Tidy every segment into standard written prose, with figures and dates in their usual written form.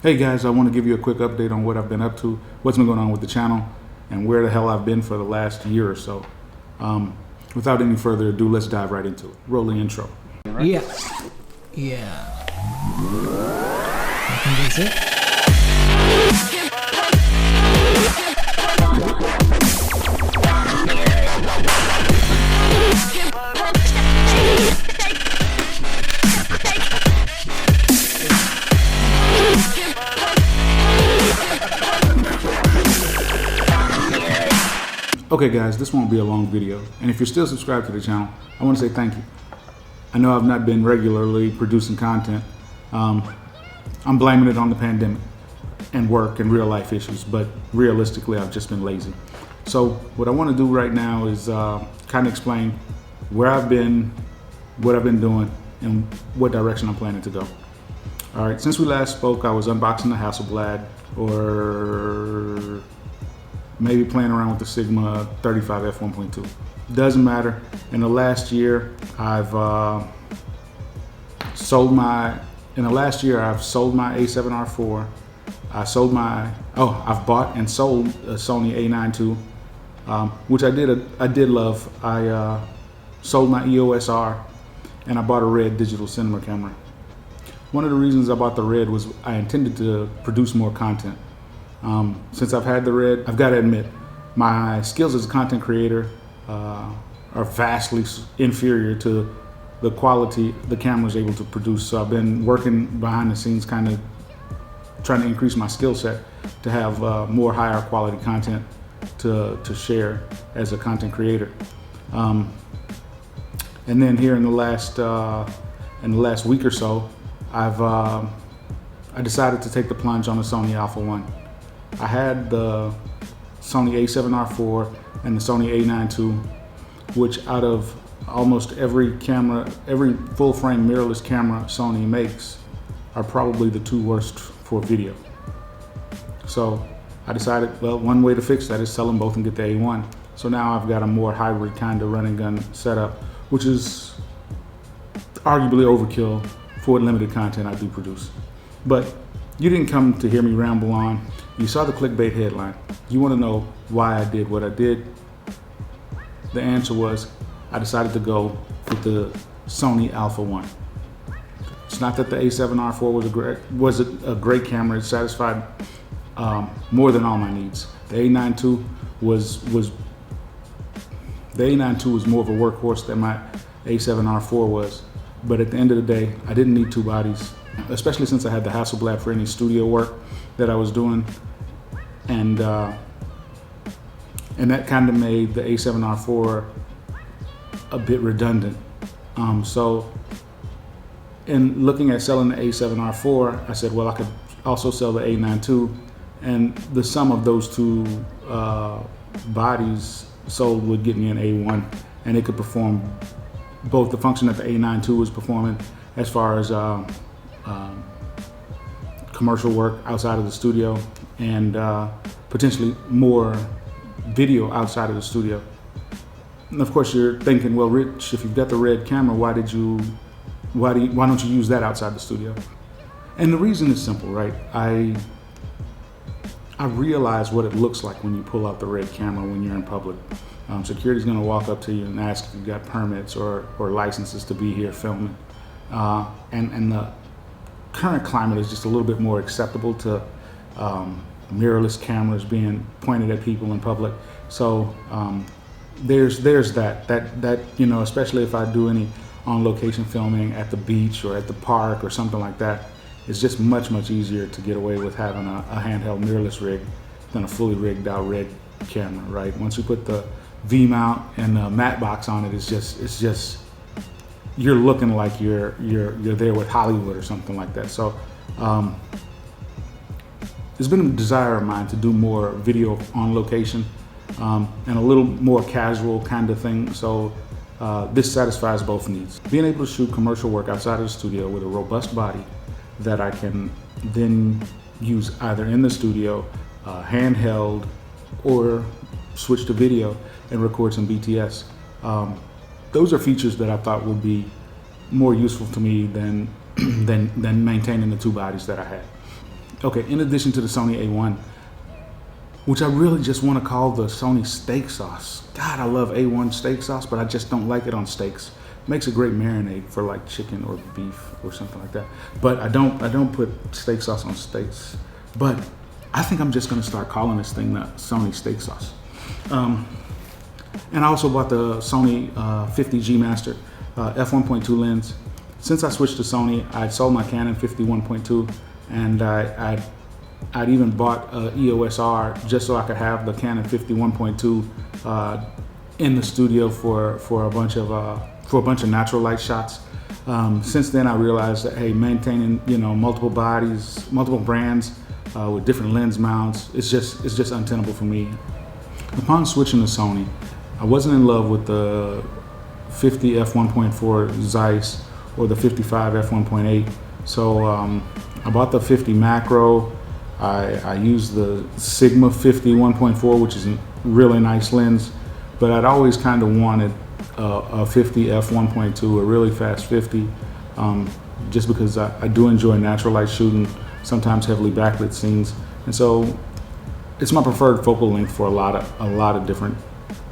Hey guys, I want to give you a quick update on what I've been up to, what's been going on with the channel, and where the hell I've been for the last year or so. Without any further ado, let's dive right into it. Roll the intro. Right? Yeah. I think that's it. Okay guys, this won't be a long video, and if you're still subscribed to the channel, I want to say thank you. I know I've not been regularly producing content. I'm blaming it on the pandemic and work and real life issues, but realistically I've just been lazy. So what I want to do right now is kind of explain where I've been, what I've been doing, and what direction I'm planning to go. Alright, since we last spoke, I was unboxing the Hasselblad, or maybe playing around with the Sigma 35 f1.2. Doesn't matter. In the last year, I've sold my A7R4. I've bought and sold a Sony A9 II, which I did love. I sold my EOS R, and I bought a red digital cinema camera. One of the reasons I bought the red was I intended to produce more content. Since I've had the red, I've got to admit, my skills as a content creator are vastly inferior to the quality the camera is able to produce. So I've been working behind the scenes, kind of trying to increase my skill set to have more higher quality content to share as a content creator. And then here in the last week or so, I decided to take the plunge on the Sony Alpha 1. I had the Sony A7R4 and the Sony A9 II, which out of almost every full frame mirrorless camera Sony makes, are probably the two worst for video. So I decided, well, one way to fix that is sell them both and get the A1. So now I've got a more hybrid kind of run and gun setup, which is arguably overkill for what limited content I do produce. But you didn't come to hear me ramble on. You saw the clickbait headline. You want to know why I did what I did? The answer was, I decided to go with the Sony Alpha 1. It's not that the A7R4 was a great camera. It satisfied more than all my needs. The A9 II was more of a workhorse than my A7R4 was. But at the end of the day, I didn't need two bodies, especially since I had the Hasselblad for any studio work that I was doing. And that kind of made the A7R4 a bit redundant. So in looking at selling the A7R4, I said, well, I could also sell the A9 II, and the sum of those two bodies sold would get me an A1, and it could perform both the function that the A9 II was performing as far as commercial work outside of the studio, and potentially more video outside of the studio. And of course you're thinking, well, Rich, if you've got the red camera, why don't you use that outside the studio? And the reason is simple, right? I realize what it looks like when you pull out the red camera when you're in public. Security's gonna walk up to you and ask if you've got permits or licenses to be here filming. And the current climate is just a little bit more acceptable to mirrorless cameras being pointed at people in public. So there's that, you know, especially if I do any on location filming at the beach or at the park or something like that, it's just much easier to get away with having a handheld mirrorless rig than a fully rigged out red camera, right? Once you put the V mount and the matte box on it, it's just you're looking like you're there with Hollywood or something like that. So it's been a desire of mine to do more video on location and a little more casual kind of thing. So this satisfies both needs. Being able to shoot commercial work outside of the studio with a robust body that I can then use either in the studio, handheld, or switch to video and record some BTS. Those are features that I thought would be more useful to me than maintaining the two bodies that I had. Okay, in addition to the Sony A1, which I really just want to call the Sony steak sauce. God, I love A1 steak sauce, but I just don't like it on steaks. Makes a great marinade for like chicken or beef or something like that. But I don't put steak sauce on steaks. But I think I'm just gonna start calling this thing the Sony steak sauce. And I also bought the Sony 50G Master f1.2 lens. Since I switched to Sony, I sold my Canon 51.2, and I'd even bought a EOS R just so I could have the Canon 51.2 in the studio for a bunch of natural light shots. Since then, I realized that hey, maintaining multiple bodies, multiple brands with different lens mounts, it's just untenable for me. Upon switching to Sony, I wasn't in love with the 50 f1.4 Zeiss or the 55 f1.8, so I bought the 50 macro. I used the Sigma 50 1.4, which is a really nice lens, but I'd always kind of wanted a 50 f1.2, a really fast 50, just because I do enjoy natural light shooting, sometimes heavily backlit scenes, and so it's my preferred focal length for a lot of different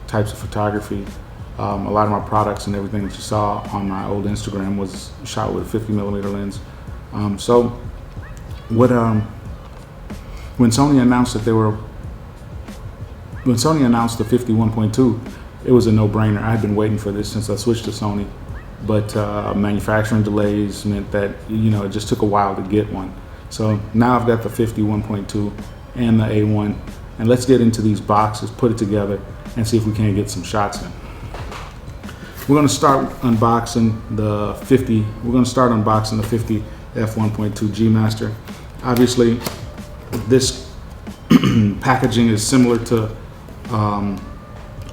types of photography. A lot of my products and everything that you saw on my old Instagram was shot with a 50mm lens. So when Sony announced the 51.2, it was a no-brainer. I had been waiting for this since I switched to Sony, but manufacturing delays meant that it just took a while to get one. So now I've got the 51.2 and the A1, and let's get into these boxes, put it together, and see if we can get some shots in. We're going to start unboxing the 50. We're going to start unboxing the 50 f1.2 G Master. Obviously, this packaging is similar to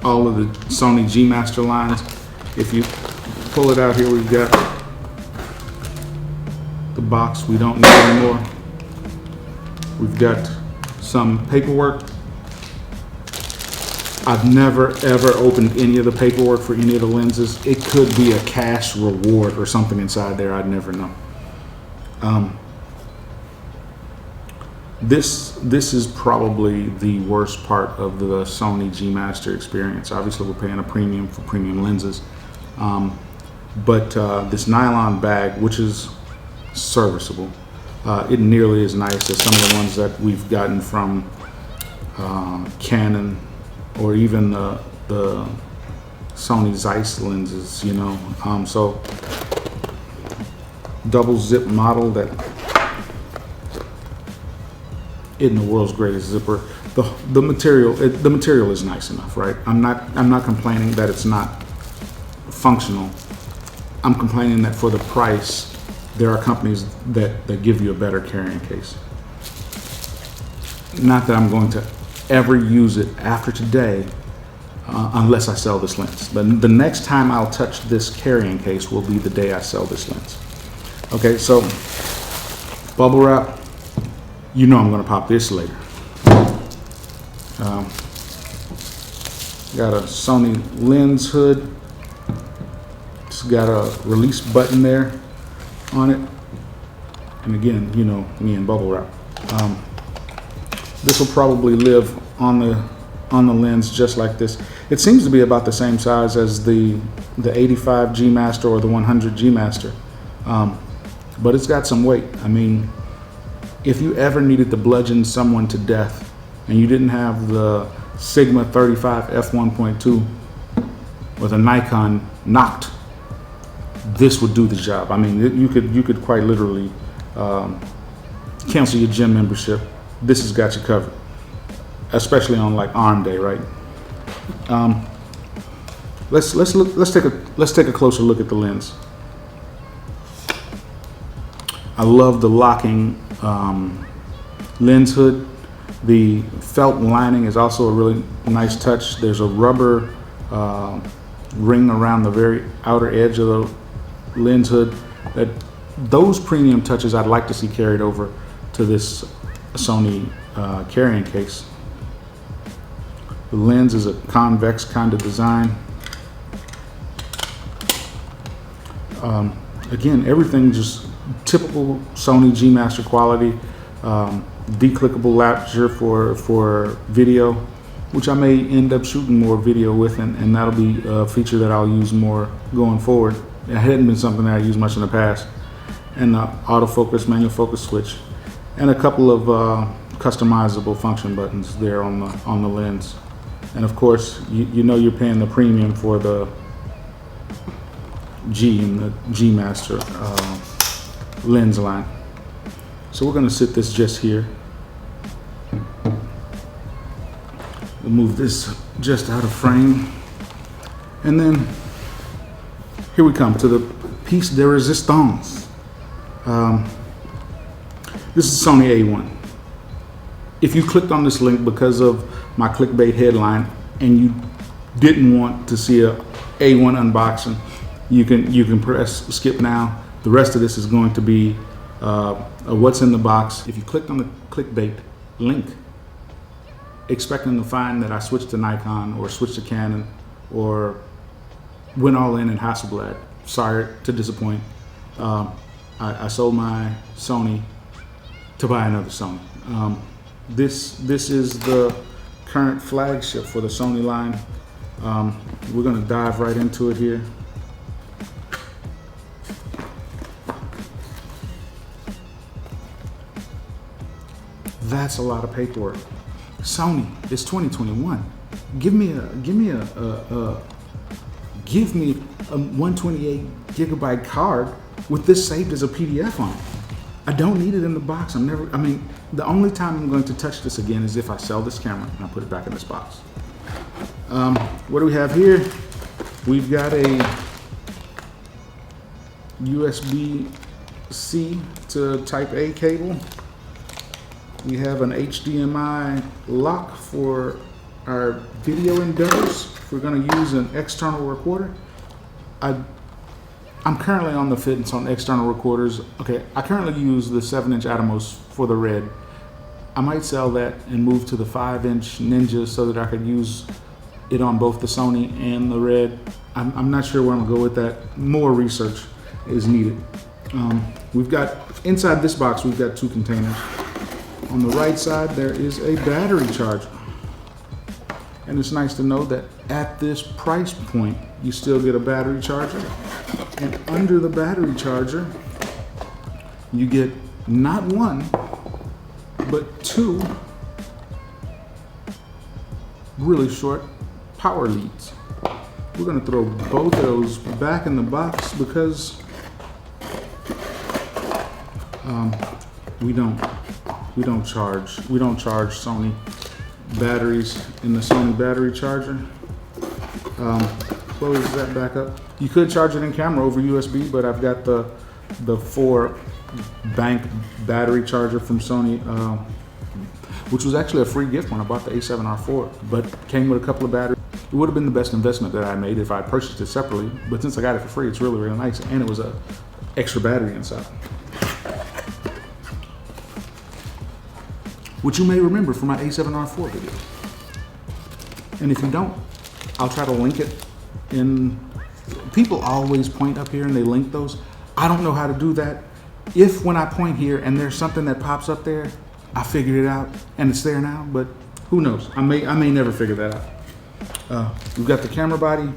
all of the Sony G Master lines. If you pull it out here, we've got the box we don't need anymore. We've got some paperwork. I've never ever opened any of the paperwork for any of the lenses. It could be a cash reward or something inside there. I'd never know. This is probably the worst part of the Sony G Master experience. Obviously, we're paying a premium for premium lenses, but this nylon bag, which is serviceable, it nearly as nice as some of the ones that we've gotten from Canon or even the Sony Zeiss lenses, so double zip model that isn't the world's greatest zipper. The material is nice enough, right? I'm not complaining that it's not functional. I'm complaining that for the price, there are companies that give you a better carrying case. Not that I'm going to ever use it after today, unless I sell this lens. The next time I'll touch this carrying case will be the day I sell this lens. Okay, so bubble wrap. I'm going to pop this later. Got a Sony lens hood. It's got a release button there on it. And again, me and bubble wrap. This will probably live on the lens just like this. It seems to be about the same size as the 85 G Master or the 100 G Master, but it's got some weight. I mean, if you ever needed to bludgeon someone to death and you didn't have the Sigma 35 f1.2 or the Nikon Noct, this would do the job. I mean, you could quite literally cancel your gym membership. This has got you covered, especially on like arm day, right? Let's take a closer look at the lens. I love the locking lens hood. The felt lining is also a really nice touch. There's a rubber ring around the very outer edge of the lens hood. Those premium touches I'd like to see carried over to this Sony carrying case. The lens is a convex kind of design. Again, everything just typical Sony G Master quality. declickable aperture for video, which I may end up shooting more video with, and that'll be a feature that I'll use more going forward. It hadn't been something that I used much in the past. And the autofocus, manual focus switch, and a couple of customizable function buttons there on the lens. And of course, you know you're paying the premium for the G Master lens line. So we're going to sit this just here. We'll move this just out of frame, and then here we come to the piece de resistance. This is Sony A1. If you clicked on this link because of my clickbait headline and you didn't want to see a A1 unboxing, you can press skip now. The rest of this is going to be a what's in the box. If you clicked on the clickbait link, expecting to find that I switched to Nikon or switched to Canon or went all in Hasselblad, sorry to disappoint. I sold my Sony to buy another Sony. This is the current flagship for the Sony line. We're going to dive right into it here. That's a lot of paperwork. Sony, it's 2021. Give me a 128 gigabyte card with this saved as a PDF on it. I don't need it in the box. The only time I'm going to touch this again is if I sell this camera and I put it back in this box. What do we have here? We've got a USB-C to Type A cable. We have an HDMI lock for our video endeavors. If we're going to use an external recorder, I'm currently on the fence on external recorders. Okay, I currently use the 7-inch Atomos for the Red. I might sell that and move to the 5-inch Ninja so that I could use it on both the Sony and the Red. I'm not sure where I'm gonna go with that. More research is needed. We've got, inside this box, we've got two containers. On the right side, there is a battery charger. And it's nice to know that at this price point, you still get a battery charger. And under the battery charger, you get not one, but two really short power leads. We're gonna throw both of those back in the box because we don't charge Sony batteries in the Sony battery charger. Close that back up. You could charge it in camera over USB, but I've got the 4 bank battery charger from Sony, which was actually a free gift when I bought the A7R4, but came with a couple of batteries. It would have been the best investment that I made if I purchased it separately, but since I got it for free, it's really, really nice, and it was a extra battery inside, which you may remember from my A7R4 video. And if you don't, I'll try to link it in. People always point up here and they link those. I don't know how to do that. If when I point here and there's something that pops up there, I figured it out and it's there now, but who knows? I may never figure that out. We've got the camera body.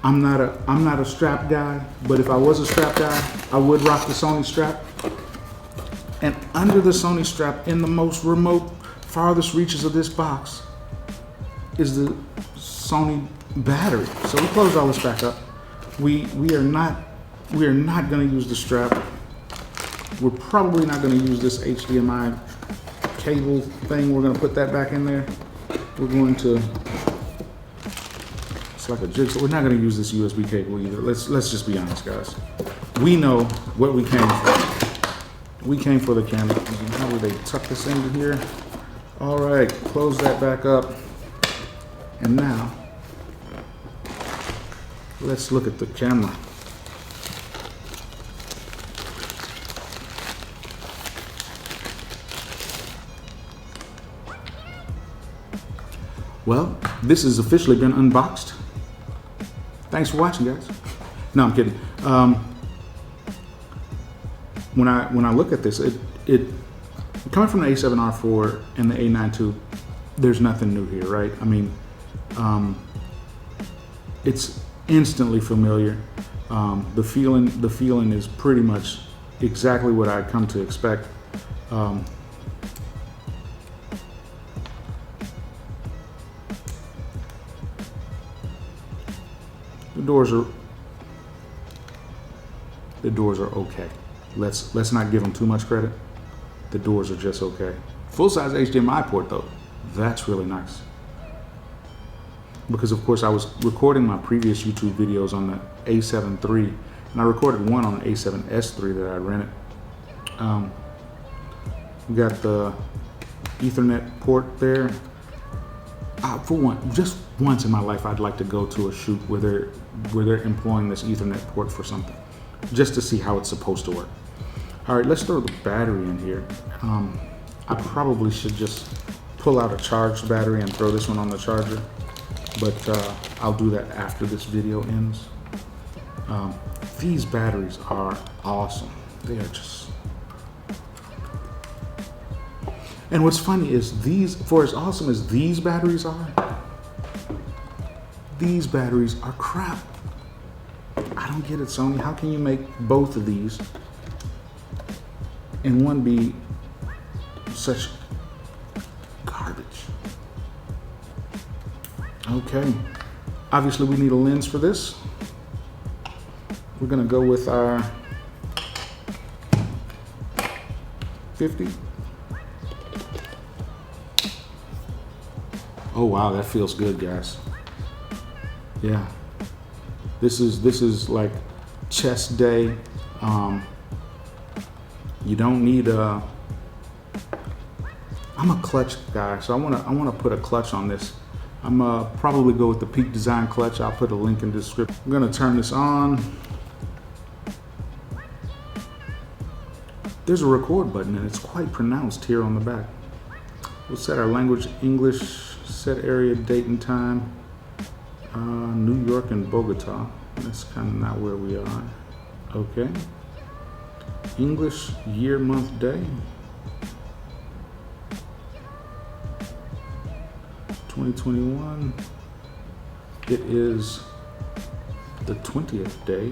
I'm not a strap guy, but if I was a strap guy, I would rock the Sony strap. And under the Sony strap, in the most remote, farthest reaches of this box, is the Sony battery. So we close all this back up. We are not going to use the strap. We're probably not going to use this HDMI cable thing. We're going to put that back in there. We're going to, it's like a jigsaw. We're not going to use this USB cable either. Let's just be honest, guys. We know what we came for. We came for the camera. How would they tuck this into here? All right, close that back up. And now, let's look at the camera. Well, this has officially been unboxed. Thanks for watching, guys. No, I'm kidding. When I look at this, coming from the A7R4 and the A9 II, there's nothing new here, right? I mean, it's instantly familiar. The feeling is pretty much exactly what I'd come to expect. The doors are okay. Let's not give them too much credit. The doors are just okay. Full-size HDMI port though, that's really nice. Because of course I was recording my previous YouTube videos on the A7 III, and I recorded one on the A7S III that I rented. We got the Ethernet port there. Just once in my life, I'd like to go to a shoot where they're employing this Ethernet port for something, just to see how it's supposed to work. All right, let's throw the battery in here. I probably should just pull out a charged battery and throw this one on the charger, but I'll do that after this video ends. These batteries are awesome. They are just... And what's funny is for as awesome as these batteries are crap. I don't get it, Sony. How can you make both of these and one be such garbage? Okay. Obviously, we need a lens for this. We're gonna go with our 50. Oh wow, that feels good, guys. Yeah, this is like chest day. You don't need a... I'm a clutch guy, so I wanna put a clutch on this. I'm probably go with the Peak Design clutch. I'll put a link in the description. I'm gonna turn this on. There's a record button and it's quite pronounced here on the back. We'll set our language English. Set area, date and time, New York and Bogota. That's kind of not where we are. Okay. English, year, month, day. 2021. It is the 20th day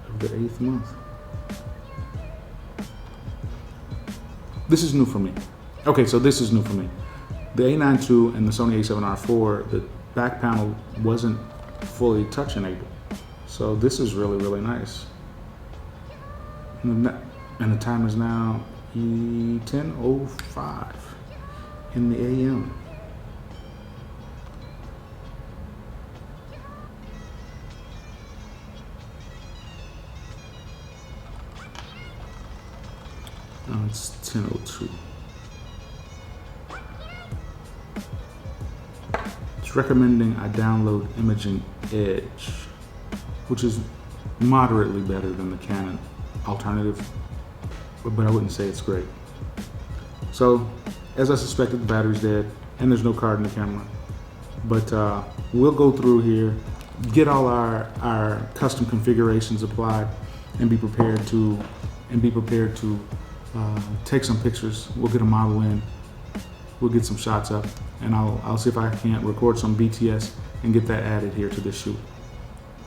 of the 8th month. This is new for me. Okay, so this is new for me. The A9 II and the Sony A7R4, the back panel wasn't fully touch enabled. So this is really, really nice. And the time is now 10:05 in the AM. Now it's 10:02. It's recommending I download Imaging Edge, which is moderately better than the Canon alternative, but I wouldn't say it's great. So, as I suspected, the battery's dead, and there's no card in the camera. But we'll go through here, get all our custom configurations applied, and be prepared to take some pictures. We'll get a model in. We'll get some shots up, and I'll see if I can't record some BTS and get that added here to this shoot.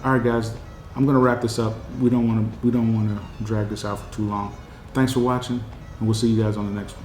All right, guys, I'm gonna wrap this up. We don't want to drag this out for too long. Thanks for watching, and we'll see you guys on the next one.